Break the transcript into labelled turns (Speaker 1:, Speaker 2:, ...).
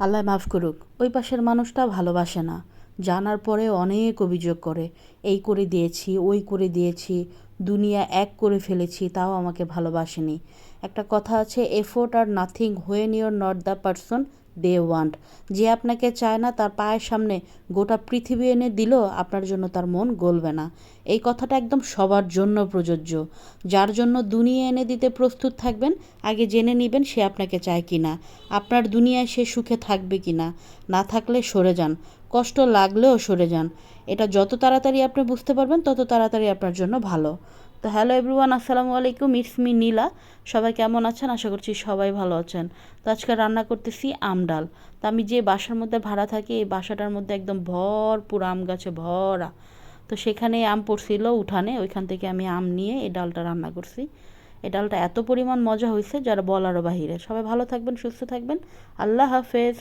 Speaker 1: আল্লাহ মাফ করুক, ওই পাশের মানুষটা ভালোবাসে না। জানার পরে অনেক অভিযোগ করে, এই করে দিয়েছি, ওই করে দিয়েছি, দুনিয়া এক করে ফেলেছি, তাও আমাকে ভালোবাসেনি। একটা কথা আছে, effort are nothing when you're not the person they want. যে আপনাকে চায় না তার পায়ের সামনে গোটা পৃথিবী এনে দিলেও আপনার জন্য তার মন গলবে না। এই কথাটা একদম সবার জন্য প্রযোজ্য। যার জন্য দুনিয়া এনে দিতে প্রস্তুত থাকবেন, আগে জেনে নেবেন সে আপনাকে চায় কি না, আপনার দুনিয়ায় সে সুখে থাকবে কি না। না থাকলে সরে যান, কষ্ট লাগলেও সরে যান। এটা যত তাড়াতাড়ি আপনি বুঝতে পারবেন তত তাড়াতাড়ি আপনার জন্য ভালো। তো হ্যালো এভরিওয়ান, আসসালামু আলাইকুম, ইটস মি নীলা। সবাই কেমন আছেন? আশা করছি সবাই ভালো আছেন। তো আজকে রান্না করতেছি আম ডাল। তো আমি যে বাসার মধ্যে ভাড়া থাকি, এই বাসাটার মধ্যে একদম ভরপুর আম গাছে ভরা। তো সেখানে আম পড়ছিল উঠানে, ওইখান থেকে আমি আম নিয়ে এই ডালটা রান্না করছি। এই ডালটা এত পরিমাণ মজা হয়েছে যারা বলারও বাহিরে। সবাই ভালো থাকবেন, সুস্থ থাকবেন। আল্লাহ হাফেজ।